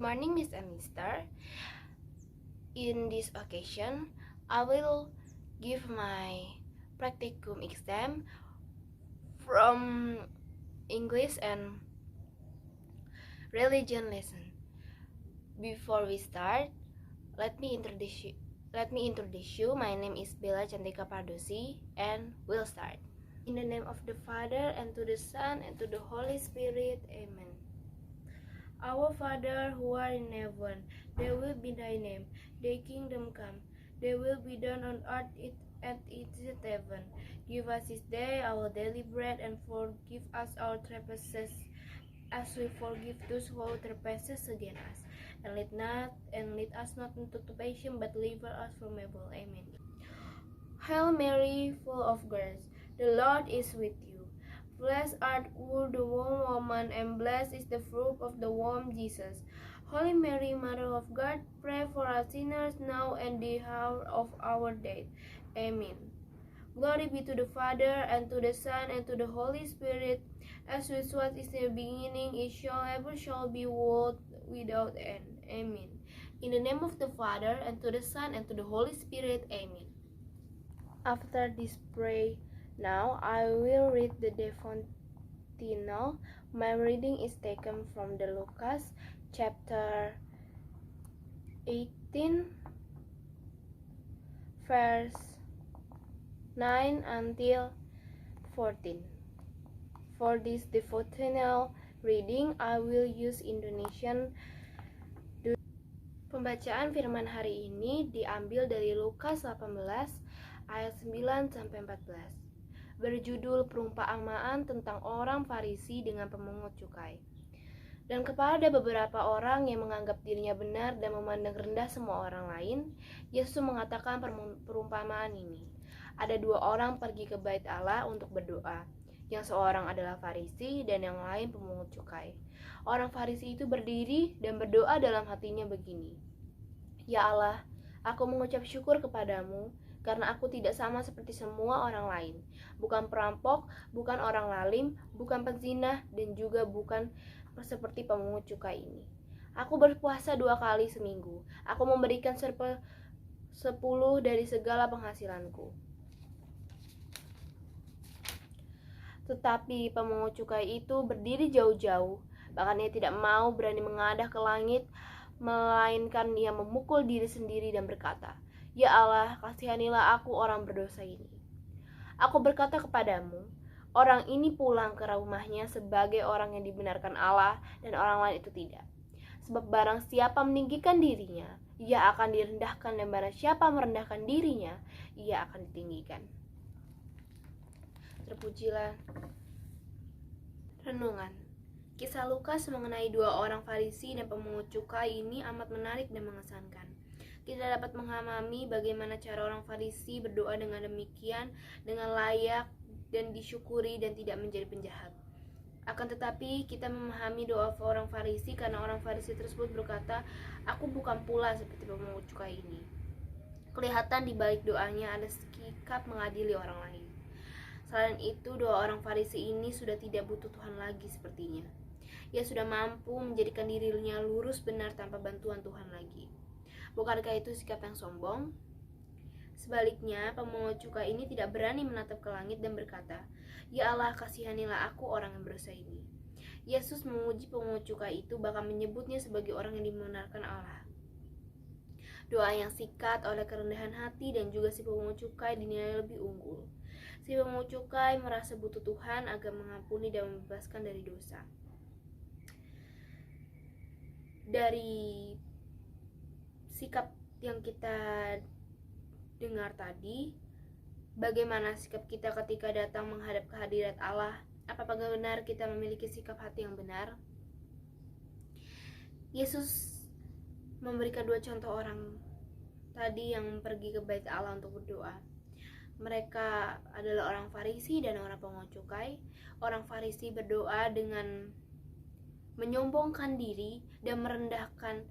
morning, Miss and Mister. In this occasion, I will give my practicum exam from English and religion lesson. Before we start, let me introduce you. My name is Bella Cantika Pardosi, and we'll start. In the name of the Father, and to the Son, and to the Holy Spirit. Amen. Our Father, who art in heaven, hallowed will be thy name. Thy kingdom come, thy will be done on earth as it is in heaven. Give us this day our daily bread, and forgive us our trespasses, as we forgive those who trespass against us. And lead us not into temptation, but deliver us from evil. Amen. Hail Mary, full of grace, the Lord is with you. Blessed art thou the woman, and blessed is the fruit of the womb, Jesus. Holy Mary, Mother of God, pray for us sinners now and the hour of our death. Amen. Glory be to the Father, and to the Son, and to the Holy Spirit, as it was in the beginning, it shall ever shall be, world without end. Amen. In the name of the Father, and to the Son, and to the Holy Spirit. Amen. After this prayer, now I will read the devotional. My reading is taken from the Lucas chapter 18, verse 9 until 14. For this devotional reading, I will use Indonesian. Pembacaan firman hari ini diambil dari Lukas 18 ayat 9 sampai 14. Berjudul perumpamaan tentang orang Farisi dengan pemungut cukai. Dan kepada beberapa orang yang menganggap dirinya benar dan memandang rendah semua orang lain, Yesus mengatakan perumpamaan ini. Ada dua orang pergi ke bait Allah untuk berdoa. Yang seorang adalah Farisi dan yang lain pemungut cukai. Orang Farisi itu berdiri dan berdoa dalam hatinya begini. Ya Allah, aku mengucap syukur kepadamu karena aku tidak sama seperti semua orang lain. Bukan perampok, bukan orang lalim, bukan pezina, dan juga bukan seperti pemungut cukai ini. Aku berpuasa 2 kali seminggu. Aku memberikan 10 dari segala penghasilanku. Tetapi pemungut cukai itu berdiri jauh-jauh, bahkan ia tidak mau berani mengadah ke langit, melainkan ia memukul diri sendiri dan berkata, Ya Allah, kasihanilah aku orang berdosa ini. Aku berkata kepadamu, orang ini pulang ke rumahnya sebagai orang yang dibenarkan Allah, dan orang lain itu tidak. Sebab barang siapa meninggikan dirinya, ia akan direndahkan, dan barang siapa merendahkan dirinya, ia akan ditinggikan. Terpujilah. Renungan. Kisah Lukas mengenai dua orang Farisi dan pemungut cukai ini amat menarik dan mengesankan. Kita dapat memahami bagaimana cara orang Farisi berdoa dengan demikian, dengan layak dan disyukuri dan tidak menjadi penjahat. Akan tetapi kita memahami doa orang Farisi karena orang Farisi tersebut berkata, Aku bukan pula seperti pemungut cukai ini. Kelihatan di balik doanya ada sikap mengadili orang lain. Selain itu, doa orang Farisi ini sudah tidak butuh Tuhan lagi sepertinya. Ia sudah mampu menjadikan dirinya lurus benar tanpa bantuan Tuhan lagi. Bukankah itu sikap yang sombong? Sebaliknya, pemungut cukai ini tidak berani menatap ke langit dan berkata, Ya Allah, kasihanilah aku orang yang berdosa ini. Yesus memuji pemungut cukai itu, bahkan menyebutnya sebagai orang yang dibenarkan Allah. Doa yang sikat oleh kerendahan hati dan juga si pemungut cukai dinilai lebih unggul. Si pemungut cukai merasa butuh Tuhan agar mengampuni dan membebaskan dari dosa. Dari sikap yang kita dengar tadi, bagaimana sikap kita ketika datang menghadap kehadirat Allah? Apakah benar kita memiliki sikap hati yang benar? Yesus memberikan 2 contoh orang tadi yang pergi ke bait Allah untuk berdoa. Mereka adalah orang Farisi dan orang pemungut cukai. Orang Farisi berdoa dengan menyombongkan diri dan merendahkan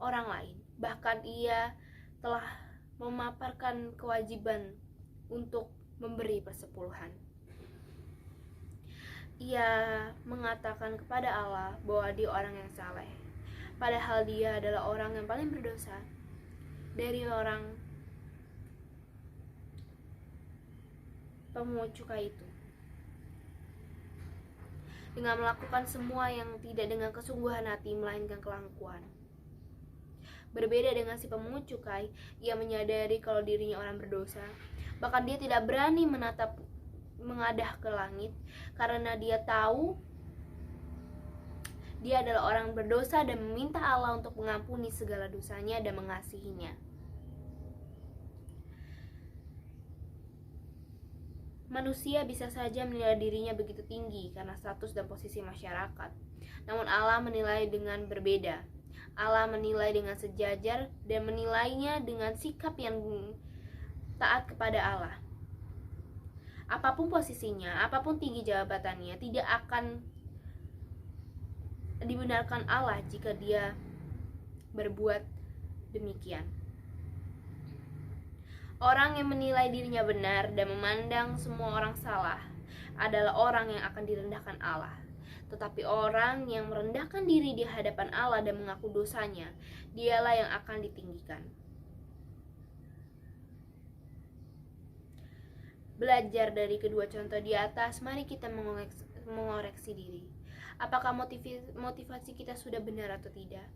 orang lain. Bahkan ia telah memaparkan kewajiban untuk memberi persepuluhan. Ia mengatakan kepada Allah bahwa dia orang yang saleh. padahal dia adalah orang yang paling berdosa dari orang pemungut cukai itu. Dengan melakukan semua yang tidak dengan kesungguhan hati melainkan kelangkuan. Berbeda dengan si pemungut cukai, ia menyadari kalau dirinya orang berdosa. Bahkan dia tidak berani mengadah ke langit karena dia tahu dia adalah orang berdosa dan meminta Allah untuk mengampuni segala dosanya dan mengasihinya. Manusia bisa saja menilai dirinya begitu tinggi karena status dan posisi masyarakat. Namun Allah menilai dengan berbeda. Allah menilai dengan sejajar dan menilainya dengan sikap yang taat kepada Allah. Apapun posisinya, apapun tinggi jabatannya, tidak akan dibenarkan Allah jika dia berbuat demikian. Orang yang menilai dirinya benar dan memandang semua orang salah adalah orang yang akan direndahkan Allah. Tetapi orang yang merendahkan diri di hadapan Allah dan mengaku dosanya, dialah yang akan ditinggikan. Belajar dari kedua contoh di atas, mari kita mengoreksi diri. Apakah motivasi kita sudah benar atau tidak?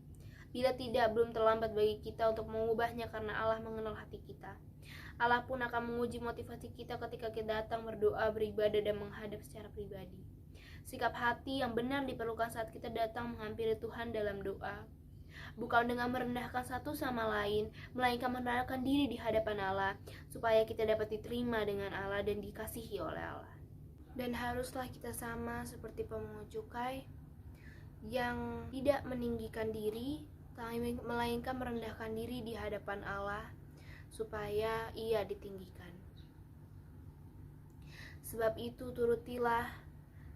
Bila tidak, belum terlambat bagi kita untuk mengubahnya karena Allah mengenal hati kita. Allah pun akan menguji motivasi kita ketika kita datang berdoa, beribadah, dan menghadap secara pribadi. Sikap hati yang benar diperlukan saat kita datang menghampiri Tuhan dalam doa. Bukan dengan merendahkan satu sama lain, melainkan merendahkan diri di hadapan Allah, supaya kita dapat diterima dengan Allah dan dikasihi oleh Allah. Dan haruslah kita sama seperti pemungut cukai yang tidak meninggikan diri, melainkan merendahkan diri di hadapan Allah supaya ia ditinggikan. Sebab itu turutilah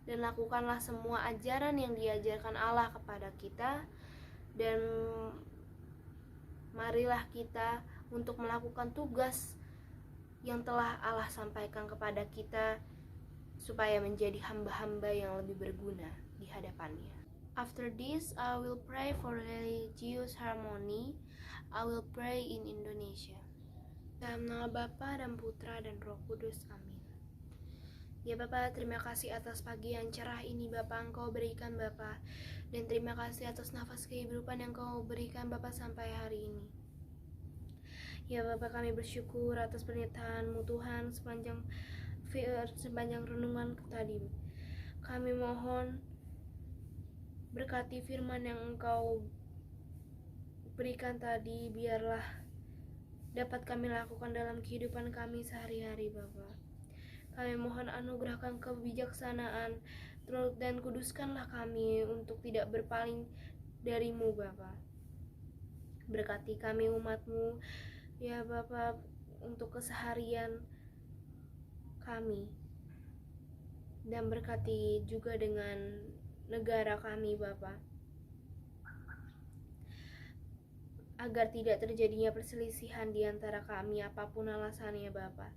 dan lakukanlah semua ajaran yang diajarkan Allah kepada kita, dan marilah kita untuk melakukan tugas yang telah Allah sampaikan kepada kita supaya menjadi hamba-hamba yang lebih berguna di hadapannya. After this, I will pray for religious harmony. I will pray in Indonesia. Dalam nama Bapa dan Putra dan Roh Kudus. Amin. Ya Bapa, terima kasih atas pagi yang cerah ini Bapa Engkau berikan Bapa. Dan terima kasih atas nafas kehidupan yang Engkau berikan Bapa sampai hari ini. Ya Bapa, kami bersyukur atas pernyataan-Mu Tuhan sepanjang renungan tadi. Kami mohon berkati firman yang Engkau berikan tadi, biarlah dapat kami lakukan dalam kehidupan kami sehari-hari Bapa. Kami mohon anugerahkan kebijaksanaan dan kuduskanlah kami untuk tidak berpaling dari-Mu Bapa. Berkati kami umat-Mu ya Bapa untuk keseharian kami, dan berkati juga dengan negara kami Bapa, agar tidak terjadinya perselisihan di antara kami apapun alasannya Bapa.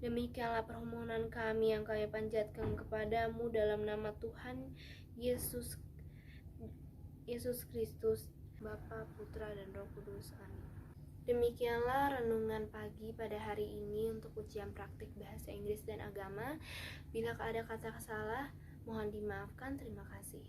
Demikianlah permohonan kami yang kami panjatkan kepadamu dalam nama Tuhan Yesus Kristus, Bapa, Putra, dan Roh Kudus. Amin. Demikianlah renungan pagi pada hari ini untuk ujian praktik bahasa Inggris dan agama. Bila ada kata salah, mohon dimaafkan. Terima kasih.